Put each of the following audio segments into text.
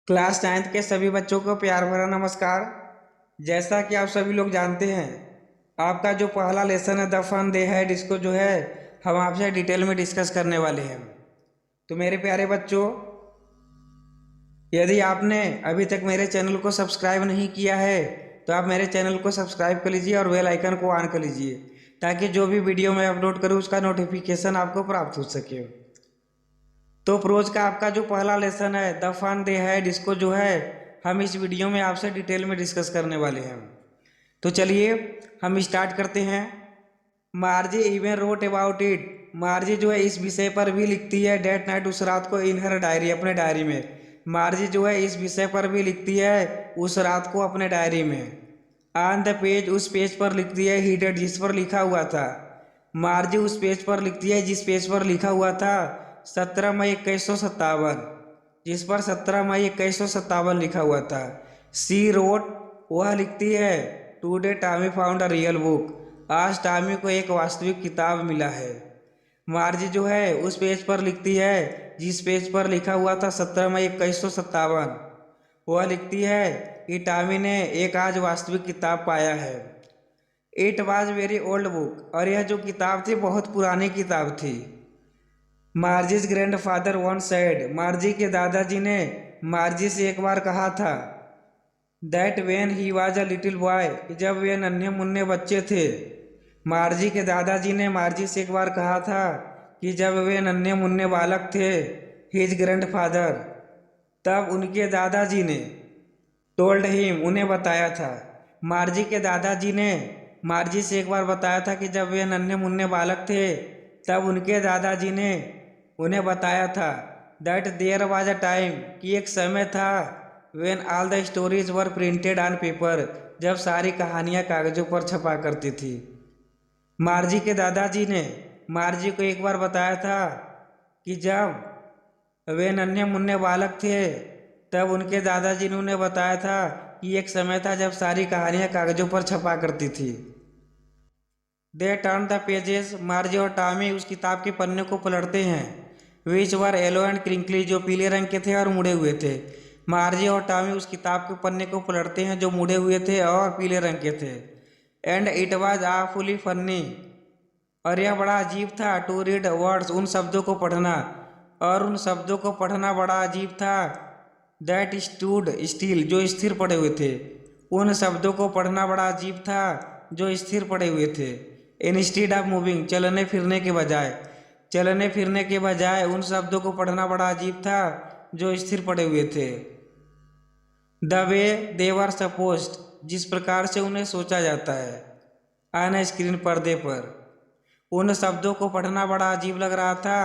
Class 9th के सभी बच्चों को प्यार भरा नमस्कार। जैसा कि आप सभी लोग जानते हैं, आपका जो पहला लेसन है द फन डे है, इसको जो है हम आपसे डिटेल में डिस्कस करने वाले हैं। तो मेरे प्यारे बच्चों, यदि आपने अभी तक मेरे चैनल को सब्सक्राइब नहीं किया है तो आप मेरे चैनल को सब्सक्राइब कर लीजिए और बेल आइकन को ऑन कर लीजिए, ताकि जो भी वीडियो मैं अपलोड करूँ उसका नोटिफिकेशन आपको प्राप्त हो सके। तो प्रोज का आपका जो पहला लेसन है द फन डे है, इसको जो है हम इस वीडियो में आपसे डिटेल में डिस्कस करने वाले हैं। तो चलिए हम स्टार्ट करते हैं। मार्जी इवन रोट अबाउट इट। मार्जी जो है इस विषय पर भी लिखती है डेट नाइट, उस रात को, इन हर डायरी, अपने डायरी में। मार्जी जो है इस विषय पर भी लिखती है उस रात को अपने डायरी में। ऑन द पेज, उस पेज पर लिखती है ही डेड, जिस पर लिखा हुआ था। मार्जी उस पेज पर लिखती है जिस पेज पर लिखा हुआ था 17 मई 1957, जिस पर 17 मई 1957 लिखा हुआ था। सी रोट, वह लिखती है today Tommy found a real book, आज टॉमी को एक वास्तविक किताब मिला है। मार्जी जो है उस पेज पर लिखती है जिस पेज पर लिखा हुआ था 17 मई 1957, वह लिखती है कि टॉमी ने एक आज वास्तविक किताब पाया है। It was very old book, और यह जो किताब थी बहुत पुरानी किताब थी। Merges grand father one said, मार्जी के दादाजी ने मार्जी से एक बार कहा था that when he was a little boy, जब वे नन्हे मुन्ने बच्चे थे। मार्जी के दादाजी ने मार्जी से एक बार कहा था कि जब वे नन्हे मुन्ने बालक थे, हिज ग्रैंड फादर, तब उनके दादाजी ने टोल्ड हिम, उन्हें बताया था। मार्जी के दादाजी ने मार्जी से एक बार बताया था कि जब वे नन्हे मुन्ने बालक थे तब उनके दादाजी ने उन्हें बताया था that there was a time, कि एक समय था, when all the stories were printed on paper, जब सारी कहानियाँ कागजों पर छपा करती थी। मार्जी के दादाजी ने मार्जी को एक बार बताया था कि जब वे नन्हे मुन्ने बालक थे तब उनके दादाजी ने उन्हें बताया था कि एक समय था जब सारी कहानियाँ कागजों पर छपा करती थी। दे टर्न द पेजेस, मार्जी और टॉमी उस किताब के पन्ने को पलटते हैं। विच वर येलो एंड क्रिंकली, जो पीले रंग के थे और मुड़े हुए थे। मार्जी और टॉमी उस किताब के पन्ने को पलटते हैं जो मुड़े हुए थे और पीले रंग के थे। And it was fully funny, और यह बड़ा अजीब था। टू रीड वर्ड्स, उन शब्दों को पढ़ना, और उन शब्दों को पढ़ना बड़ा अजीब था। दैट स्टूड स्टिल, जो स्थिर पड़े हुए थे। उन शब्दों को पढ़ना बड़ा अजीब था जो स्थिर पड़े हुए थे। इंस्टीड ऑफ मूविंग, चलने फिरने के बजाय, चलने फिरने के बजाय उन शब्दों को पढ़ना बड़ा अजीब था जो स्थिर पड़े हुए थे। The way they were supposed, जिस प्रकार से उन्हें सोचा जाता है। ऑन स्क्रीन, पर्दे पर। उन शब्दों को पढ़ना बड़ा अजीब लग रहा था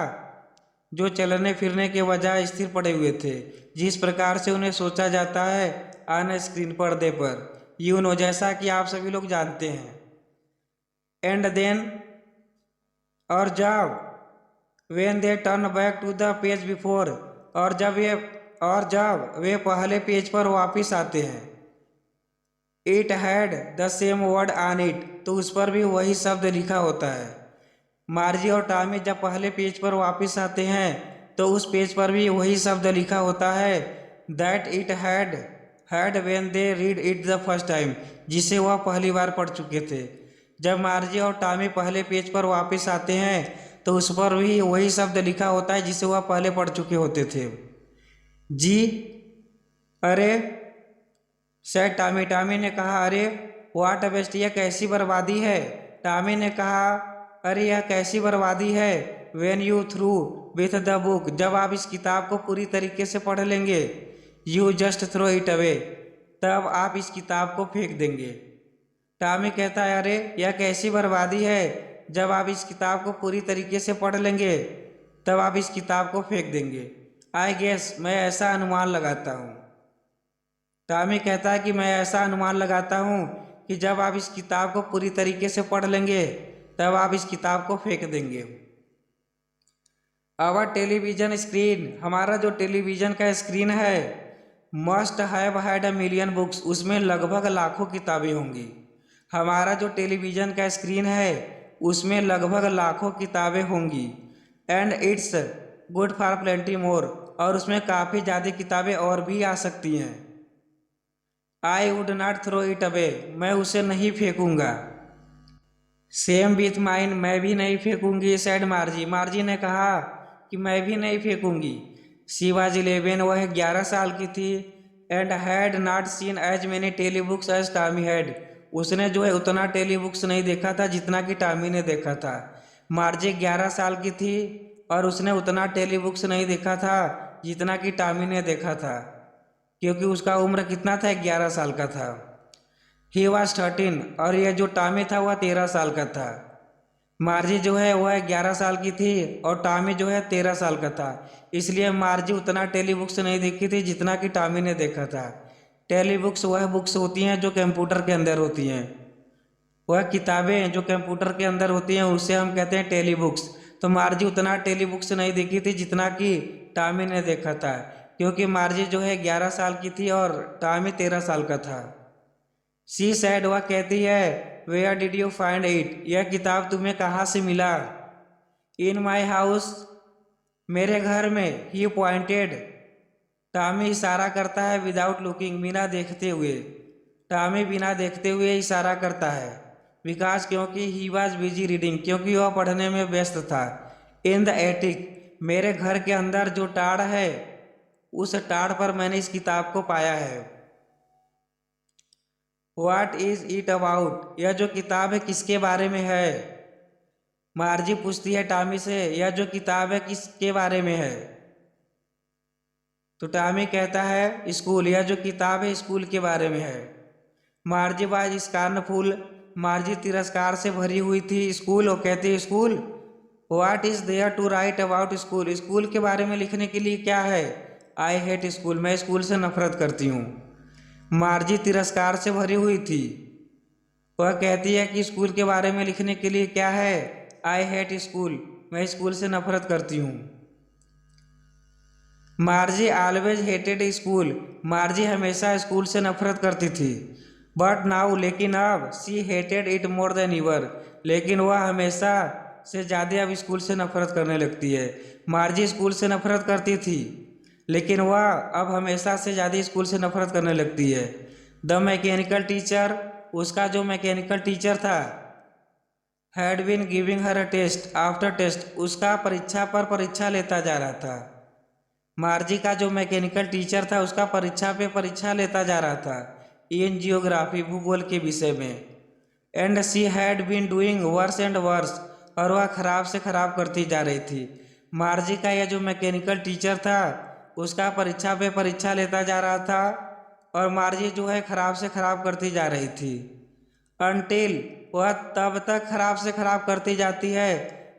जो चलने फिरने के बजाय स्थिर पड़े हुए थे, जिस प्रकार से उन्हें सोचा जाता है ऑन स्क्रीन, पर्दे पर। यू नो, जैसा कि आप सभी लोग जानते हैं। एंड देन, और जब, when they turn back to the page before, और जब वे पहले पेज पर वापस आते हैं। It had the same word on it, तो उस पर भी वही शब्द लिखा होता है। मार्जी और टॉमी जब पहले पेज पर वापस आते हैं तो उस पेज पर भी वही शब्द लिखा होता है that it had when they read it the first time, जिसे वह पहली बार पढ़ चुके थे। जब मार्जी और टॉमी पहले पेज पर वापस आते हैं तो उस पर भी वही शब्द लिखा होता है जिसे वह पहले पढ़ चुके होते थे। जी, अरे, सैड टॉमी, टॉमी ने कहा, अरे, व्हाट अ वेस्ट, यह कैसी बर्बादी है। टॉमी ने कहा, अरे यह कैसी बर्बादी है। When you through with the book, जब आप इस किताब को पूरी तरीके से पढ़ लेंगे। You just throw it away, तब आप इस किताब को फेंक देंगे। टॉमी कहता है, अरे यह कैसी बर्बादी है, जब आप इस किताब को पूरी तरीके से पढ़ लेंगे तब आप इस किताब को फेंक देंगे। आई गेस, मैं ऐसा अनुमान लगाता हूँ। टॉमी कहता है कि मैं ऐसा अनुमान लगाता हूँ कि जब आप इस किताब को पूरी तरीके से पढ़ लेंगे तब आप इस किताब को फेंक देंगे। आवर टेलीविजन स्क्रीन, हमारा जो टेलीविज़न का स्क्रीन है, must have had a million books, उसमें लगभग लाखों किताबें होंगी। हमारा जो टेलीविज़न का स्क्रीन है उसमें लगभग लाखों किताबें होंगी। And it's good for plenty more, और उसमें काफ़ी ज़्यादा किताबें और भी आ सकती हैं। I would not throw it away, मैं उसे नहीं फेंकूंगा। सेम विथ माइन, मैं भी नहीं फेंकूंगी। सेड मार्जी, मार्जी ने कहा कि मैं भी नहीं फेंकूंगी। शी वाज 11, वह 11 साल की थी। And had not seen as many telebooks as Tommy had, उसने जो है उतना टेली बुक्स नहीं देखा था जितना कि टॉमी ने देखा था। मार्जी 11 साल की थी और उसने उतना टेली बुक्स नहीं देखा था जितना कि टॉमी ने देखा था, क्योंकि उसका उम्र कितना था, 11 साल का था। ही वॉज 13, और यह जो टॉमी था वह 13 साल का था। मार्जी जो है वह 11 साल की थी और टॉमी जो है 13 साल का था। इसलिए मार्जी उतना टेली बुक्स नहीं देखी थी जितना कि टॉमी ने देखा था। टेली बुक्स वह बुक्स होती हैं जो कंप्यूटर के अंदर होती हैं, वह किताबें जो कंप्यूटर के अंदर होती हैं उसे हम कहते हैं टेली बुक्स। तो मार्जी उतना टेली बुक्स नहीं देखी थी जितना कि टॉमी ने देखा था, क्योंकि मार्जी जो है 11 साल की थी और टॉमी 13 साल का था। सी सैड, वह कहती है, where did you find it, यह किताब तुम्हें कहाँ से मिला। इन माई हाउस, मेरे घर में। ही पॉइंटेड, टॉमी इशारा करता है, विदाउट लुकिंग, बिना देखते हुए। टॉमी बिना देखते हुए इशारा करता है। विकास, क्योंकि ही वॉज बिजी रीडिंग, क्योंकि वह पढ़ने में व्यस्त था। इन द एटिक, मेरे घर के अंदर जो टाड़ है उस टाड़ पर मैंने इस किताब को पाया है। व्हाट इज इट अबाउट, यह जो किताब है किसके बारे में है। मार्जी पूछती है टॉमी से, यह जो किताब है किसके बारे में है। तो टॉमी कहता है, स्कूल, यह जो किताब है स्कूल के बारे में है। मार्जी बाज स्कॉर्नफुल, मार्जी तिरस्कार से भरी हुई थी। स्कूल, वो कहती है school. What is there to write about school, school के बारे में लिखने के लिए क्या है। आई हेट स्कूल, मैं स्कूल से नफरत करती हूँ। मार्जी तिरस्कार से भरी हुई थी। वह कहती है कि स्कूल के बारे में लिखने के लिए क्या है। आई हेट स्कूल, मैं स्कूल से नफरत करती हूँ। मार्जी ऑलवेज हेटेड स्कूल, मार्जी हमेशा स्कूल से नफरत करती थी। बट नाउ, लेकिन अब, she hated it more than ever, लेकिन वह हमेशा से ज़्यादा अब स्कूल से नफरत करने लगती है। मार्जी स्कूल से नफरत करती थी लेकिन वह अब हमेशा से ज़्यादा स्कूल से नफरत करने लगती है। द मैकेनिकल टीचर, उसका जो मैकेनिकल टीचर था, had been giving her a test after test, उसका परीक्षा पर परीक्षा लेता जा रहा था। मार्जी का जो मैकेनिकल टीचर था उसका परीक्षा पे परीक्षा लेता जा रहा था इन जियोग्राफी, भूगोल के विषय में। And she had been doing worse and worse, और वह खराब से खराब करती जा रही थी। मार्जी का यह जो मैकेनिकल टीचर था उसका परीक्षा पे परीक्षा लेता जा रहा था और मार्जी जो है खराब से खराब करती जा रही थी। अनटिल, वह तब तक खराब से खराब करती जाती है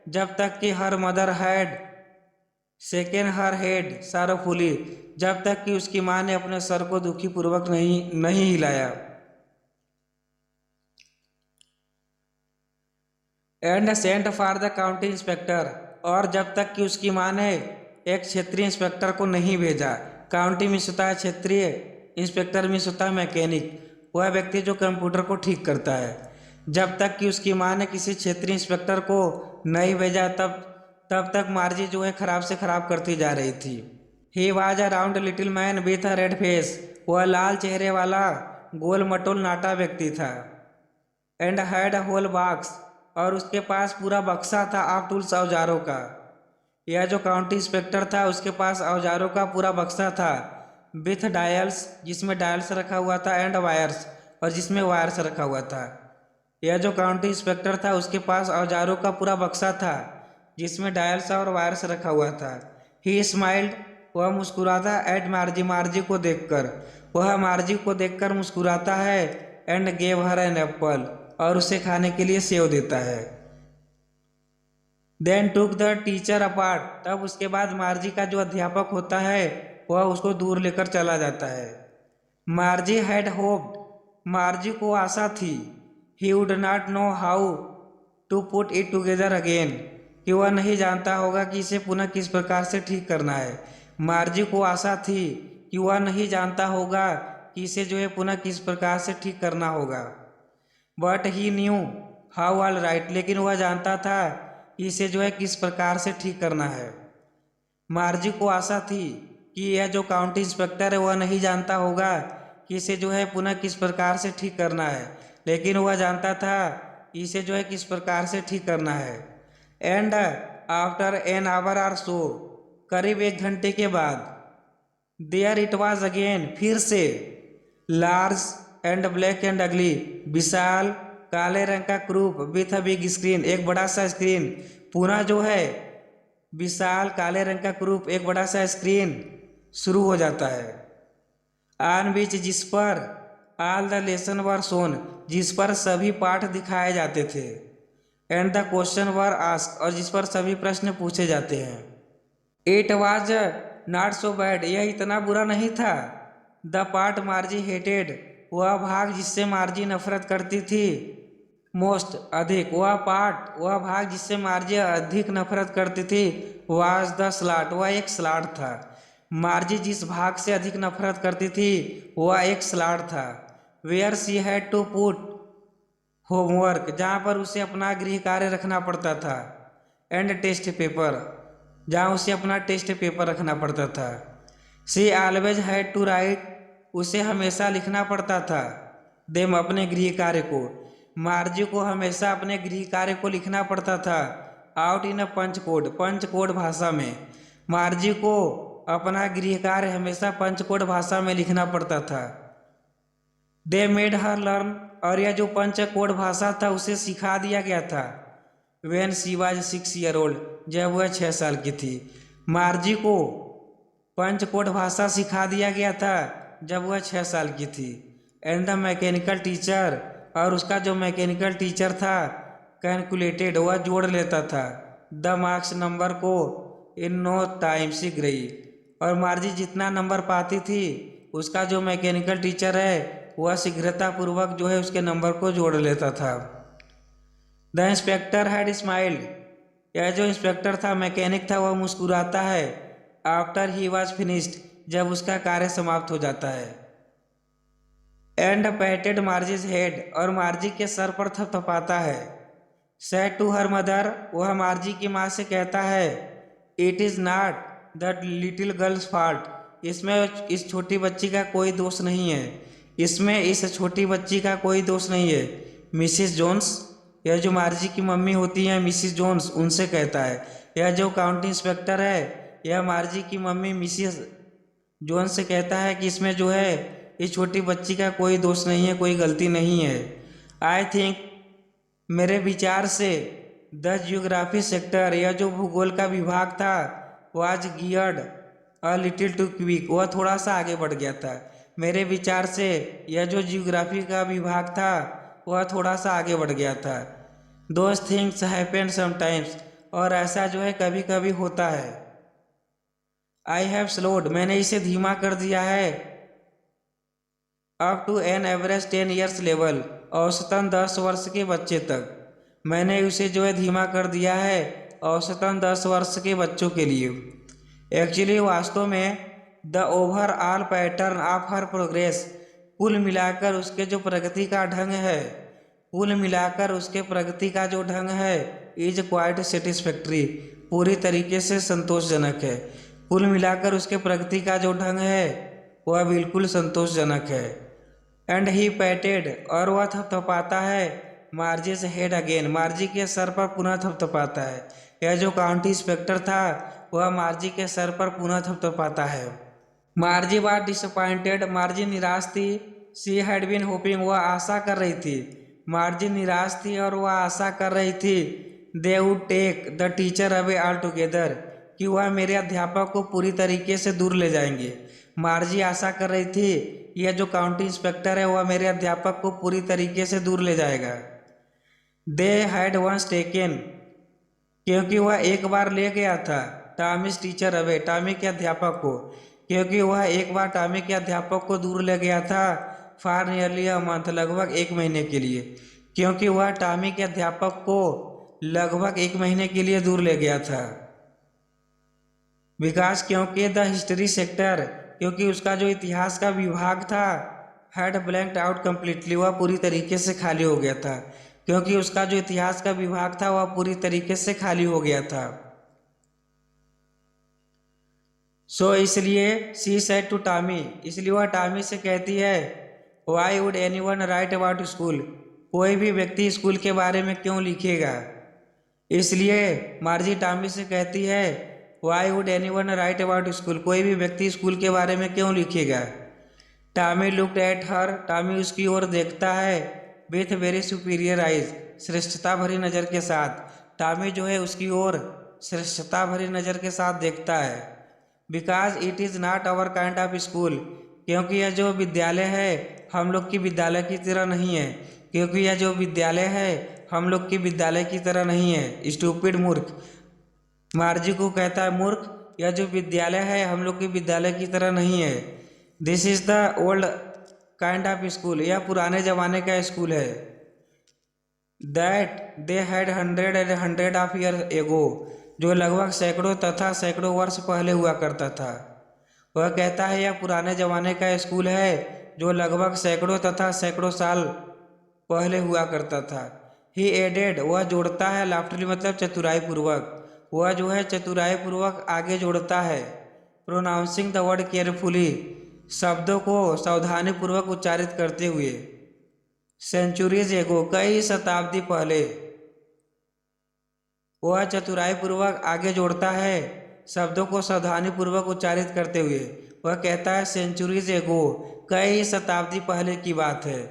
जब तक कि her mother had second her head sorrowfully, जब तक कि उसकी माँ ने अपने सर को दुखी पूर्वक नहीं हिलाया। And sent for the county inspector, और जब तक कि उसकी माँ ने एक क्षेत्रीय इंस्पेक्टर को नहीं भेजा। काउंटी में होता है क्षेत्रीय, इंस्पेक्टर में होता है मैकेनिक, वह व्यक्ति जो कंप्यूटर को ठीक करता है। जब तक कि उसकी माँ ने किसी क्षेत्रीय इंस्पेक्टर को नहीं भेजा तब तक मार्जी जो है खराब से खराब करती जा रही थी। He was a round little man with a red face, वह लाल चेहरे वाला गोल मटोल नाटा व्यक्ति था। And had a whole box, और उसके पास पूरा बक्सा था ऑफ टूल्स, औजारों का। यह जो काउंटी इंस्पेक्टर था उसके पास औजारों का पूरा बक्सा था। विथ डायल्स, जिसमें डायल्स रखा हुआ था, एंड वायर्स, और जिसमें वायर्स रखा हुआ था। यह जो काउंटी इंस्पेक्टर था उसके पास औजारों का पूरा बक्सा था जिसमें डायल्स और वायर्स रखा हुआ था। ही स्माइल्ड, वह मुस्कुराता एट मार्जी, मार्जी को देखकर, वह मार्जी को देखकर मुस्कुराता है। And gave her an apple, और उसे खाने के लिए सेव देता है। Then took the teacher apart, तब उसके बाद मार्जी का जो अध्यापक होता है वह उसको दूर लेकर चला जाता है। मार्जी हैड होप्ड, मार्जी को आशा थी। He would not know how to put it together again, कि वह नहीं जानता होगा कि इसे पुनः किस प्रकार से ठीक करना है। मार्जी को आशा थी कि वह नहीं जानता होगा कि इसे जो है पुनः किस प्रकार से ठीक करना होगा। But he knew how all right, लेकिन वह जानता था कि इसे जो है किस प्रकार से ठीक करना है। मार्जी को आशा थी कि यह जो काउंटी इंस्पेक्टर है वह नहीं जानता होगा कि इसे जो है पुनः किस प्रकार से ठीक करना है, लेकिन वह जानता था कि इसे जो है किस प्रकार से ठीक करना है। And after an hour or so, करीब 1 घंटे के बाद, देयर इट वाज अगेन, फिर से, लार्ज एंड ब्लैक एंड अगली, विशाल काले रंग का croup with a big screen, एक बड़ा सा स्क्रीन, पुनः जो है विशाल काले रंग का क्रूप एक बड़ा सा स्क्रीन शुरू हो जाता है। ऑन विच, जिस पर, all the lesson were shown, जिस पर सभी पाठ दिखाए जाते थे, and the question were ask, और जिस पर सभी प्रश्न पूछे जाते हैं। It was not so bad, यह इतना बुरा नहीं था। द पार्ट मार्जी हेटेड, वह भाग जिससे मार्जी नफरत करती थी। मोस्ट, अधिक, वह भाग जिससे मार्जी अधिक नफरत करती थी। वाज द स्लॉट, वह एक स्लॉट था। मार्जी जिस भाग से अधिक नफरत करती थी वह एक स्लॉट था। Where she had to put homework, जहाँ पर उसे अपना गृह कार्य रखना पड़ता था। एंड टेस्ट पेपर, जहाँ उसे अपना टेस्ट पेपर रखना पड़ता था। She always had to write, उसे हमेशा लिखना पड़ता था। देम, अपने गृह कार्य को। मार्जी को हमेशा अपने गृह कार्य को लिखना पड़ता था। आउट इन अ पंचकोड, पंचकोड भाषा में। मार्जी को अपना गृह कार्य हमेशा पंचकोड भाषा में लिखना पड़ता था। दे मेड हर लर्न, और यह जो पंचकोड भाषा था उसे सिखा दिया गया था। When she was 6 year old, जब वह 6 साल की थी। मार्जी को पंचकोड भाषा सिखा दिया गया था जब वह 6 साल की थी। एंड द मैकेनिकल टीचर, और उसका जो मैकेनिकल टीचर था, कैलकुलेटेड, वह जोड़ लेता था। द मार्क्स, नंबर को। इन नो टाइम, शीघ्र ही। और मार्जी जितना नंबर पाती थी उसका जो मैकेनिकल टीचर है वह शीघ्रतापूर्वक जो है उसके नंबर को जोड़ लेता था। द इंस्पेक्टर हैड स्माइल्ड, यह जो इंस्पेक्टर था, मैकेनिक था, वह मुस्कुराता है। आफ्टर ही वॉज फिनिश्ड, जब उसका कार्य समाप्त हो जाता है। एंड पैटेड मार्जीज हेड, और मार्जी के सर पर थपथपाता है। सेड टू हर मदर, वह मार्जी की माँ से कहता है, it is not the little girls fault, इसमें इस छोटी बच्ची का कोई दोष नहीं है, इसमें इस छोटी बच्ची का कोई दोष नहीं है। मिसिस जोन्स, यह जो मार्जी की मम्मी होती है मिसिस जोन्स, उनसे कहता है। यह जो काउंटी इंस्पेक्टर है यह मार्जी की मम्मी मिसिस जोन्स से कहता है कि इसमें जो है इस छोटी बच्ची का कोई दोष नहीं है, कोई गलती नहीं है। आई थिंक, मेरे विचार से, द जियोग्राफी सेक्टर, यह जो भूगोल का विभाग था, was geared a little too quick, वह थोड़ा सा आगे बढ़ गया था। मेरे विचार से यह जो जियोग्राफी का विभाग था वह थोड़ा सा आगे बढ़ गया था। दोज थिंग्स हैपन समटाइम्स, और ऐसा जो है कभी कभी होता है। आई हैव स्लोड, मैंने इसे धीमा कर दिया है। Up to an average 10 years level, औसतन 10 वर्ष के बच्चे तक मैंने उसे जो है धीमा कर दिया है, औसतन 10 वर्ष के बच्चों के लिए। एक्चुअली, वास्तव में, the overall pattern of her progress, कुल मिलाकर उसके जो प्रगति का ढंग है, कुल मिलाकर उसके प्रगति का जो ढंग है, इज क्वाइट सेटिस्फैक्ट्री, पूरी तरीके से संतोषजनक है। कुल मिलाकर उसके प्रगति का जो ढंग है वह बिल्कुल संतोषजनक है। एंड ही पैटेड, और वह थपथपाता है। मार्जी से हेड अगेन, मार्जी के सर पर पुनः थपथपाता है। यह जो काउंटी इंस्पेक्टर था वह मार्जी के सर पर पुनः थपथपाता है। मार्जी वाज डिसअपॉइंटेड, मार्जी निराश थी। शी हैड बीन होपिंग, वह आशा कर रही थी। मार्जी निराश थी और वह आशा कर रही थी। They would take the teacher away all together, कि वह मेरे अध्यापक को पूरी तरीके से दूर ले जाएंगे। मार्जी आशा कर रही थी यह जो काउंटी इंस्पेक्टर है वह मेरे अध्यापक को पूरी तरीके से दूर ले जाएगा। दे हैड वंस टेकन, क्योंकि वह एक बार ले गया था। टॉमीज टीचर अवे, टॉमी के अध्यापक को, क्योंकि वह एक बार टॉमी के अध्यापक को दूर ले गया था। फॉर नियरली अ मंथ, लगभग 1 महीने के लिए, क्योंकि वह टॉमी के अध्यापक को लगभग 1 महीने के लिए दूर ले गया था। विकास, क्योंकि द हिस्ट्री सेक्टर, क्योंकि उसका जो इतिहास का विभाग था, हैड ब्लैंक्ड आउट कम्प्लीटली, वह पूरी तरीके से खाली हो गया था। क्योंकि उसका जो इतिहास का विभाग था वह पूरी तरीके से खाली हो गया था। सो इसलिए शी सेड टू टामी, इसलिए वह टामी से कहती है, why would any one right about school, कोई भी व्यक्ति स्कूल के बारे में क्यों लिखेगा। इसलिए मार्जी टामी से कहती है, why would any one right about school, कोई भी व्यक्ति स्कूल के बारे में क्यों लिखेगा। Tomy looked at her, Tomy उसकी ओर देखता है, विथ वेरी सुपीरियर आइज, श्रेष्ठता भरी नज़र के साथ। टामी जो है उसकी ओर श्रेष्ठता भरी नज़र के साथ देखता है। Because it is not our kind of school, क्योंकि यह जो विद्यालय है हम लोग की विद्यालय की तरह नहीं है, क्योंकि यह जो विद्यालय है हम लोग की विद्यालय की तरह नहीं है। स्टूपिड, मूर्ख, मार्जी को कहता है मूर्ख, यह जो विद्यालय है हम लोग की विद्यालय की तरह नहीं है। This is the old kind of school, यह पुराने ज़माने का स्कूल है। That they had hundred of year ago, जो लगभग सैकड़ों तथा सैकड़ों वर्ष पहले हुआ करता था। वह कहता है यह पुराने ज़माने का स्कूल है जो लगभग सैकड़ों तथा सैकड़ों साल पहले हुआ करता था। ही एडेड, वह जोड़ता है, लाफ्टरली मतलब चतुराई पूर्वक, वह जो है चतुराई पूर्वक आगे जोड़ता है। प्रोनाउंसिंग द वर्ड केयरफुली, शब्दों को सावधानी पूर्वक उच्चारित करते हुए। सेंचुरीज एगो, कई शताब्दी पहले, वह चतुराई पूर्वक आगे जोड़ता है, शब्दों को सावधानी पूर्वक उच्चारित करते हुए। वह कहता है सेंचुरीज एगो, कई शताब्दी पहले की बात है।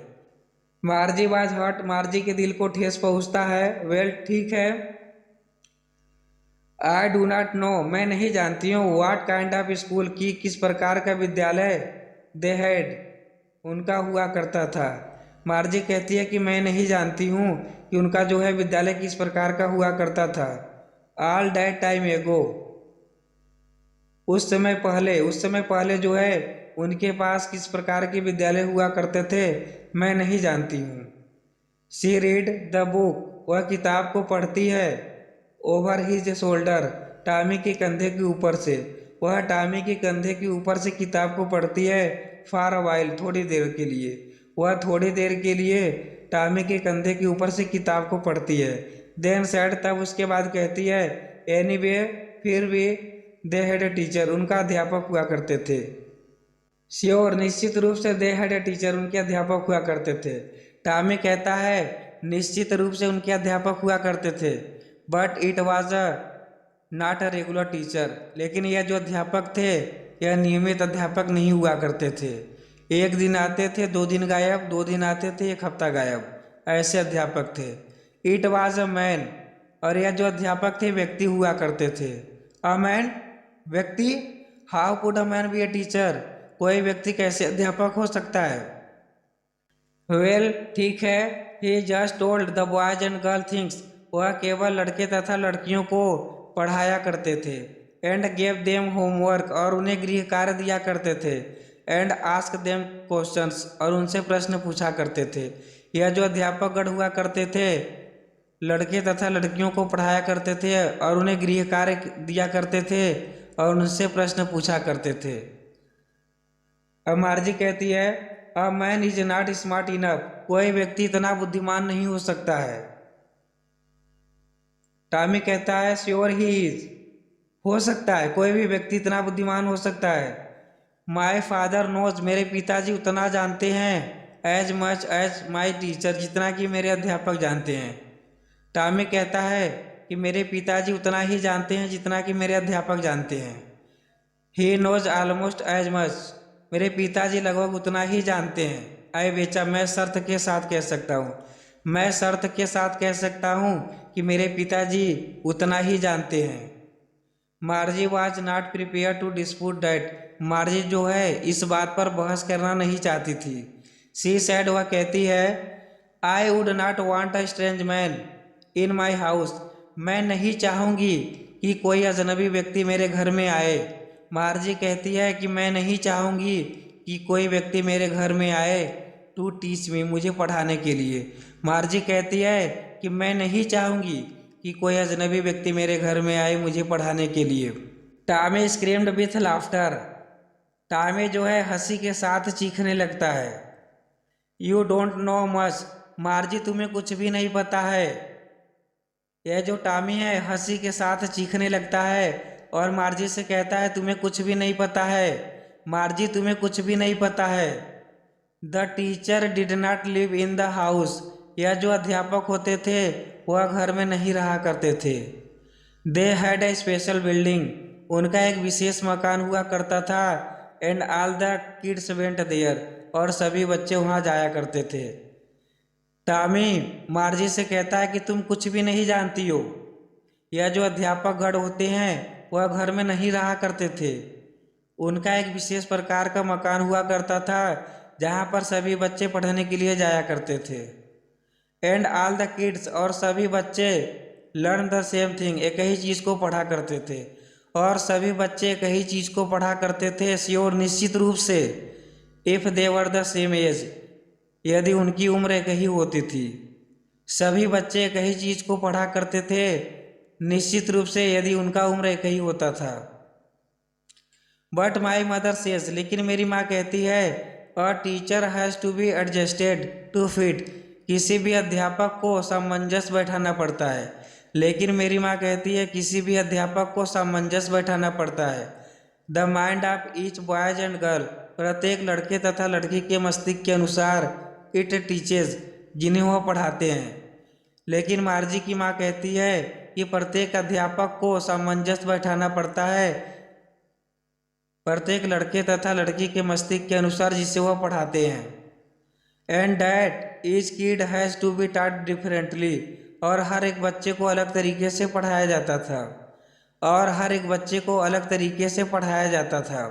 मार्जी वाज हर्ट, मार्जी के दिल को ठेस पहुंचता है। वेल, ठीक है। आई डू नॉट नो, मैं नहीं जानती हूँ। व्हाट काइंड ऑफ स्कूल, की किस प्रकार का विद्यालय। दे हैड, उनका हुआ करता था। मार्जी कहती है कि मैं नहीं जानती हूँ कि उनका जो है विद्यालय किस प्रकार का हुआ करता था। ऑल दैट टाइम एगो, उस समय पहले जो है उनके पास किस प्रकार के विद्यालय हुआ करते थे, मैं नहीं जानती हूँ। शी रीड द बुक, वह किताब को पढ़ती है। ओवर हिज शोल्डर, टामी के कंधे के ऊपर से, वह टामी के कंधे के ऊपर से किताब को पढ़ती है। फॉर अ वाइल, थोड़ी देर के लिए, वह थोड़ी देर के लिए टामी के कंधे के ऊपर से किताब को पढ़ती है। देन सैड, तब उसके बाद कहती है, एनीवे, फिर भी, दे हैड ए टीचर, उनका अध्यापक हुआ करते थे। श्योर, निश्चित रूप से, दे हैड ए टीचर, उनके अध्यापक हुआ करते थे। टामी कहता है निश्चित रूप से उनके अध्यापक हुआ करते थे। But it was a not a regular teacher, लेकिन यह जो अध्यापक थे यह नियमित अध्यापक नहीं हुआ करते थे। एक दिन आते थे, 2 दिन गायब, 2 दिन आते थे, 1 हफ्ता गायब, ऐसे अध्यापक थे। इट वॉज अ मैन, और यह जो अध्यापक थे व्यक्ति हुआ करते थे। अ मैन, व्यक्ति। How could a man B a teacher, कोई व्यक्ति कैसे अध्यापक हो सकता है। वेल, ठीक है। He just told the boys and girl things, वह केवल लड़के तथा लड़कियों को पढ़ाया करते थे। एंड गेव देम होमवर्क, और उन्हें गृह कार्य दिया करते थे। एंड आस्क देम क्वेश्चंस, और उनसे प्रश्न पूछा करते थे। यह जो अध्यापक गण हुआ करते थे लड़के तथा लड़कियों को पढ़ाया करते थे और उन्हें गृह कार्य दिया करते थे और उनसे प्रश्न पूछा करते थे। अब मार्जी कहती है, a man is not smart enough, कोई व्यक्ति इतना बुद्धिमान नहीं हो सकता है। टॉमी कहता है, श्योर ही इज, हो सकता है, कोई भी व्यक्ति इतना बुद्धिमान हो सकता है। माई फादर नोज, मेरे पिताजी उतना जानते हैं। As much as my teacher, जितना कि मेरे अध्यापक जानते हैं। टॉमी कहता है कि मेरे पिताजी उतना ही जानते हैं जितना कि मेरे अध्यापक जानते हैं। He knows almost as much, मेरे पिताजी लगभग उतना ही जानते हैं। आई बेचा, मैं शर्त के साथ कह सकता हूँ, मैं शर्त के साथ कह सकता हूँ कि मेरे पिताजी उतना ही जानते हैं। Margie was not prepare to dispute that, Margie जो है इस बात पर बहस करना नहीं चाहती थी। सी सैड, वह कहती है, आई would not want a strange man in my house, मैं नहीं चाहूँगी कि कोई अजनबी व्यक्ति मेरे घर में आए। मार्जी कहती है कि मैं नहीं चाहूँगी कि कोई व्यक्ति मेरे घर में आए। टू टीच मी, मुझे पढ़ाने के लिए। मार्जी कहती है कि मैं नहीं चाहूँगी कि कोई अजनबी व्यक्ति मेरे घर में आए मुझे पढ़ाने के लिए। Tommy screamed with laughter, Tommy जो है हंसी के साथ चीखने लगता है। यू डोंट नो मच, मार्जी तुम्हें कुछ भी नहीं पता है। यह जो टॉमी है हंसी के साथ चीखने लगता है और मार्जी से कहता है तुम्हें कुछ भी नहीं पता है, मार्जी तुम्हें कुछ भी नहीं पता है। The teacher did not live in the house, यह जो अध्यापक होते थे वह घर में नहीं रहा करते थे। They had a special building, उनका एक विशेष मकान हुआ करता था। And all the kids went there, और सभी बच्चे वहाँ जाया करते थे। टॉमी मार्जी से कहता है कि तुम कुछ भी नहीं जानती हो, यह जो अध्यापक गण होते हैं वह घर में नहीं रहा करते थे। उनका एक विशेष प्रकार का मकान हुआ करता था जहाँ पर सभी बच्चे पढ़ने के लिए जाया करते थे। एंड ऑल द किड्स, और सभी बच्चे लर्न द सेम थिंग, एक ही चीज़ को पढ़ा करते थे। और सभी बच्चे एक ही चीज़ को पढ़ा करते थे, श्योर निश्चित रूप से। If they were the same age, यदि उनकी उम्र एक ही होती थी। सभी बच्चे एक ही चीज़ को पढ़ा करते थे निश्चित रूप से यदि उनका उम्र एक ही होता था। बट माई मदर सेज, लेकिन मेरी माँ कहती है, a teacher has to be adjusted to fit, किसी भी अध्यापक को सामंजस्य बैठाना पड़ता है। लेकिन मेरी माँ कहती है किसी भी अध्यापक को सामंजस्य बैठाना पड़ता है। The mind of each boys and girl, प्रत्येक लड़के तथा लड़की के मस्तिष्क के अनुसार इट टीचेज, जिन्हें वह पढ़ाते हैं। लेकिन मार्जी की माँ कहती है कि प्रत्येक अध्यापक को सामंजस्य बैठाना पड़ता है प्रत्येक लड़के तथा लड़की के मस्तिष्क के अनुसार जिसे वह पढ़ाते हैं। And that each kid has to be taught differently, और हर एक बच्चे को अलग तरीके से पढ़ाया जाता था। और हर एक बच्चे को अलग तरीके से पढ़ाया जाता था।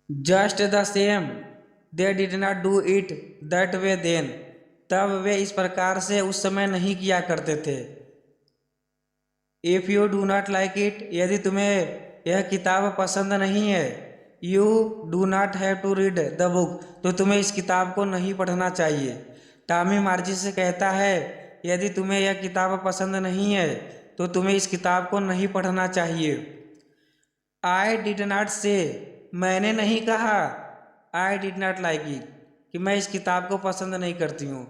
Just the same they did not do it that way then, तब वे इस प्रकार से उस समय नहीं किया करते थे। If you do not like it, यदि तुम्हें यह किताब पसंद नहीं है, you do not have to read the book, तो तुम्हें इस किताब को नहीं पढ़ना चाहिए। टॉमी मार्जी से कहता है यदि तुम्हें यह किताब पसंद नहीं है तो तुम्हें इस किताब को नहीं पढ़ना चाहिए। आई डिड नॉट से, मैंने नहीं कहा I did not like it, कि मैं इस किताब को पसंद नहीं करती हूँ।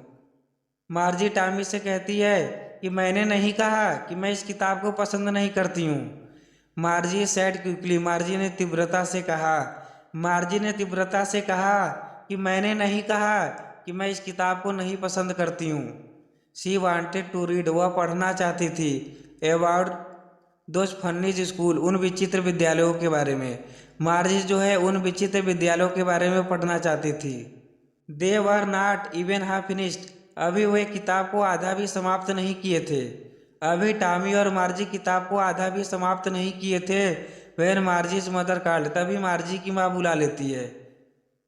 मार्जी टॉमी से कहती है कि मैंने नहीं कहा कि मैं इस किताब को पसंद नहीं करती हूँ। मार्जी सैड क्विकली, मार्जी ने तीव्रता से कहा। मार्जी ने तीव्रता से कहा कि मैंने नहीं कहा कि मैं इस किताब को नहीं पसंद करती हूँ। शी वांटेड टू रीड, वह पढ़ना चाहती थी। अबाउट दोज फनीज स्कूल, उन विचित्र विद्यालयों के बारे में। मार्जी जो है उन विचित्र विद्यालयों के बारे में पढ़ना चाहती थी। They were not even half finished, अभी वे किताब को आधा भी समाप्त नहीं किए थे। अभी टॉमी और मार्जी किताब को आधा भी समाप्त नहीं किए थे। वैन मार्जीज मदर कॉल्ड, तभी मार्जी की माँ बुला लेती है।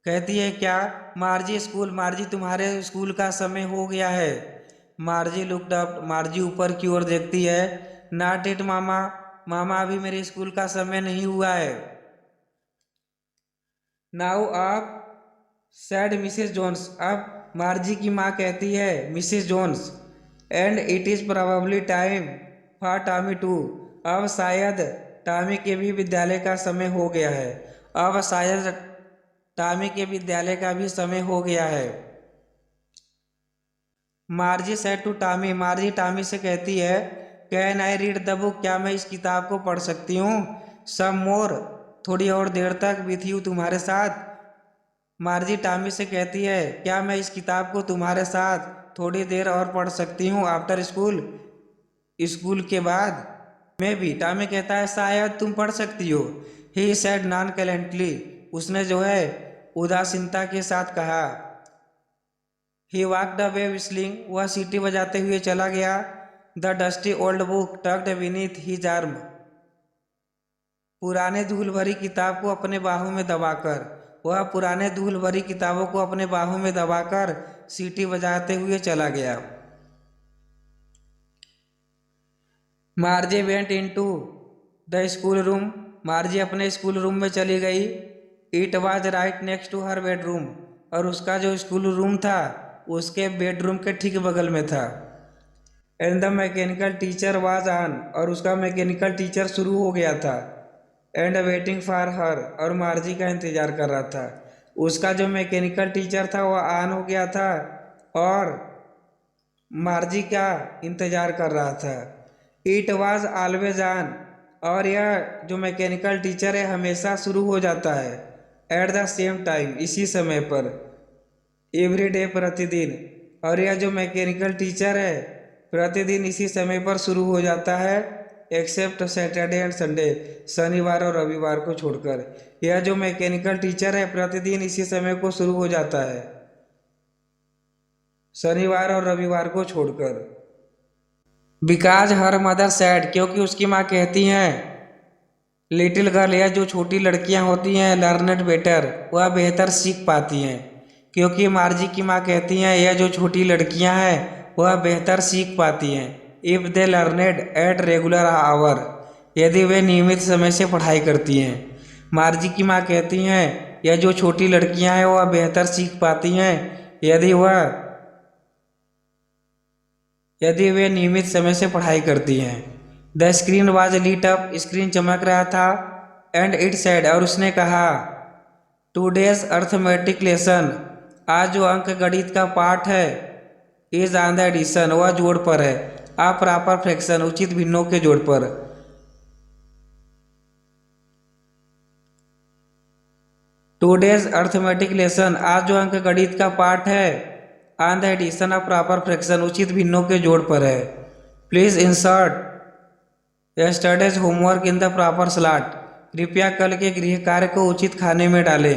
कहती है क्या? मार्जी स्कूल, मार्जी तुम्हारे स्कूल का समय हो गया है। मार्जी लुक्ड अप, मार्जी ऊपर की ओर देखती है। नॉट इट मामा, मामा अभी मेरे स्कूल का समय नहीं हुआ है। नाउ आप सैड मिसेस जोन्स, अब मार्जी की माँ कहती है Mrs Jones. And it is probably time for Tommy to, अब शायद टॉमी के भी विद्यालय का समय हो गया है। अब शायद टॉमी के विद्यालय का भी समय हो गया है। Margie said to Tommy, Margie Tommy से कहती है can I read the book, क्या मैं इस किताब को पढ़ सकती हूँ? सम मोर, थोड़ी और देर तक विथ यू, तुम्हारे साथ। मार्जी टॉमी से कहती है क्या मैं इस किताब को तुम्हारे साथ थोड़ी देर और पढ़ सकती हूँ? आफ्टर स्कूल, स्कूल के बाद। मैं भी, टॉमी कहता है शायद तुम पढ़ सकती हो। ही सेड नॉन कैलेंटली, उसने जो है उदासीनता के साथ कहा। ही वॉकड अवे विस्लिंग, वह सीटी बजाते हुए चला गया। The dusty old book tucked beneath his arm, पुराने धूल भरी किताब को अपने बाहों में दबाकर, वह पुराने धूल भरी किताबों को अपने बाहों में दबाकर सीटी बजाते हुए चला गया। Margie went into the school room, Margie अपने स्कूल रूम में चली गई। It was right next to her bedroom, और उसका जो स्कूल रूम था उसके बेडरूम के ठीक बगल में था। And the mechanical teacher was on, और उसका मैकेनिकल टीचर शुरू हो गया था। एंड वेटिंग फॉर हर, और मार्जी का इंतज़ार कर रहा था। उसका जो मैकेनिकल टीचर था वह ऑन हो गया था और मार्जी का इंतज़ार कर रहा था। इट वॉज ऑलवेज ऑन, और यह जो मैकेनिकल टीचर है हमेशा शुरू हो जाता है। एट द सेम टाइम, इसी समय पर। एवरी डे, प्रतिदिन, और यह जो मैकेनिकल टीचर है प्रतिदिन इसी समय पर शुरू हो जाता है। एक्सेप्ट सैटरडे एंड संडे, शनिवार और रविवार को छोड़कर। यह जो मैकेनिकल टीचर है प्रतिदिन इसी समय को शुरू हो जाता है, शनिवार और रविवार को छोड़कर। बिकॉज हर मदर सैड, क्योंकि उसकी माँ कहती हैं, लिटिल गर्ल, यह जो छोटी लड़कियां होती हैं, लर्नड बेटर, वह बेहतर सीख पाती हैं। क्योंकि मार्जी की माँ कहती हैं यह जो छोटी लड़कियां हैं वह बेहतर सीख पाती हैं। If they learned at regular hour, यदि वे नियमित समय से पढ़ाई करती हैं। मार्जी की माँ कहती हैं यह जो छोटी लड़कियां हैं वह बेहतर सीख पाती हैं यदि वे नियमित समय से पढ़ाई करती हैं। The screen was lit up, screen चमक रहा था। एंड इट सेड, और उसने कहा, टूडेज अर्थमेटिक लेसन, आज जो अंक गणित का पाठ है, इज ऑन द एडिशन, वह जोड़ पर है। आ प्रॉपर फ्रैक्शन, उचित भिन्नों के जोड़ पर। टूडेज अर्थमेटिक लेसन, आज जो अंक गणित का पाठ है, on the addition of proper fraction, उचित भिन्नों के जोड़ पर है। Please insert yesterday's homework in the proper slot, कृपया कल के गृह कार्य को उचित खाने में डालें।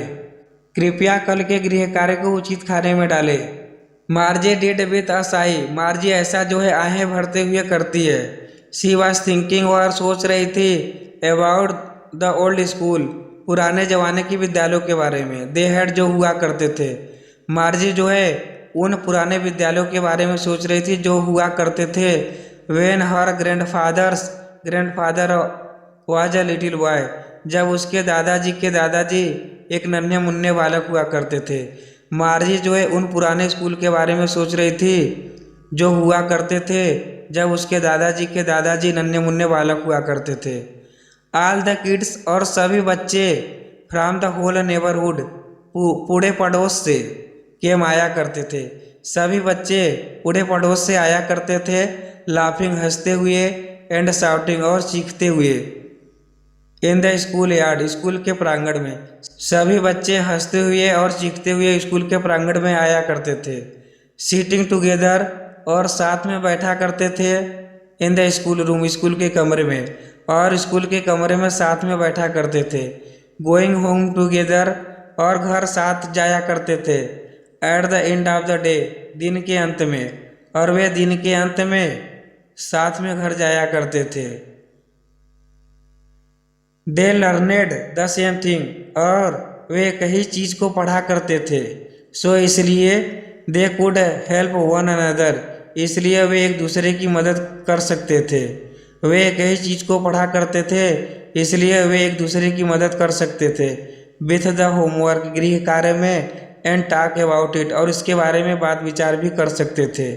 कृपया कल के गृह कार्य को उचित खाने में डालें। Marge did with a sigh, Margie ऐसा जो है आहें भरते हुए करती है। शी वॉज थिंकिंग, वह सोच रही थी, अबाउट द ओल्ड स्कूल, पुराने जमाने के विद्यालयों के बारे में। दे हैड, जो हुआ करते थे। मार्जी जो है उन पुराने विद्यालयों के बारे में सोच रही थी जो हुआ करते थे। When her grandfather was a little boy, जब उसके दादाजी एक नन्हे मुन्ने बालक हुआ करते थे। मार्जी जो है उन पुराने स्कूल के बारे में सोच रही थी जो हुआ करते थे जब उसके दादाजी नन्हे मुन्ने बालक हुआ करते थे। ऑल द किड्स, और सभी बच्चे, फ्रॉम द होल नेबरहुड, पूरे पड़ोस से, केम आया करते थे। सभी बच्चे पूरे पड़ोस से आया करते थे। लाफिंग, हंसते हुए, एंड शाउटिंग, और चीखते हुए। In the school yard, school के प्रांगण में। सभी बच्चे हंसते हुए और चीखते हुए स्कूल के प्रांगण में आया करते थे। सीटिंग टुगेदर, और साथ में बैठा करते थे। In the school room, school के कमरे में, और स्कूल के कमरे में साथ में बैठा करते थे। गोइंग होम टुगेदर, और घर साथ जाया करते थे। At the end of the day, दिन के अंत में, और वे दिन के अंत में साथ में घर जाया करते थे। दे लर्नेड द सेम थिंग, और वे एक ही चीज़ को पढ़ा करते थे। सो इसलिए they could help one another, इसलिए वे एक दूसरे की मदद कर सकते थे। वे एक ही चीज़ को पढ़ा करते थे, इसलिए वे एक दूसरे की मदद कर सकते थे। विथ द होमवर्क, गृह कार्य में। एंड टॉक अबाउट इट, और इसके बारे में बात विचार भी कर सकते थे।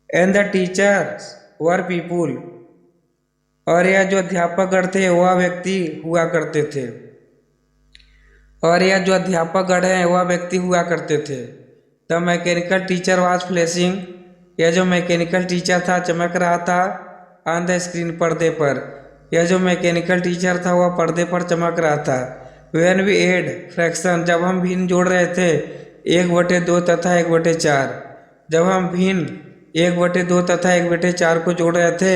And the teachers were people, और यह जो अध्यापकगण थे वह व्यक्ति हुआ करते थे। और यह जो अध्यापकगण हैं वह व्यक्ति हुआ करते थे। The mechanical teacher was flashing, यह जो मैकेनिकल टीचर था चमक रहा था। ऑन द स्क्रीन, पर्दे पर, यह जो मैकेनिकल टीचर था वह पर्दे पर चमक रहा था। व्हेन वी एड फ्रैक्शन, जब हम भिन्न जोड़ रहे थे 1/2 तथा 1/4, जब हम भिन्न 1/2 तथा 1/4 को जोड़ रहे थे,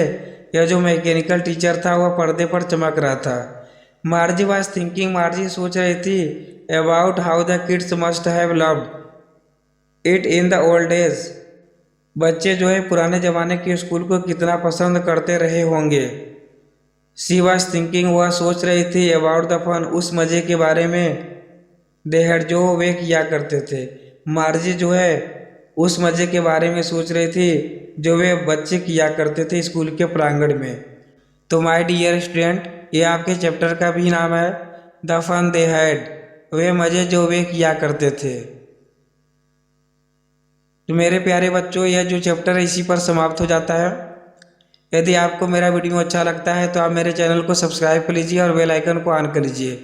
यह जो मैकेनिकल टीचर था वह पर्दे पर चमक रहा था। मार्जी वॉज थिंकिंग, मार्जी सोच रही थी, about how the kids must have loved it in the old days, बच्चे जो है पुराने ज़माने के स्कूल को कितना पसंद करते रहे होंगे। शी वॉज थिंकिंग, वह सोच रही थी, अबाउट द फन, उस मज़े के बारे में। दे हैड, जो वे किया करते थे। मार्जी जो है उस मज़े के बारे में सोच रही थी जो वे बच्चे किया करते थे स्कूल के प्रांगण में। तो माय डियर स्टूडेंट, ये आपके चैप्टर का भी नाम है, द फन दे हैड, वे मज़े जो वे किया करते थे। तो मेरे प्यारे बच्चों, यह जो चैप्टर है इसी पर समाप्त हो जाता है। यदि आपको मेरा वीडियो अच्छा लगता है तो आप मेरे चैनल को सब्सक्राइब कर लीजिए और बेल आइकन को ऑन कर लीजिए,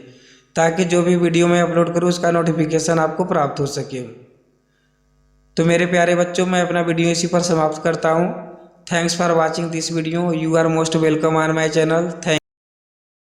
ताकि जो भी वीडियो मैं अपलोड करूँ उसका नोटिफिकेशन आपको प्राप्त हो सके। तो मेरे प्यारे बच्चों, मैं अपना वीडियो इसी पर समाप्त करता हूँ। Thanks for watching this video. You are most welcome on my channel. Thank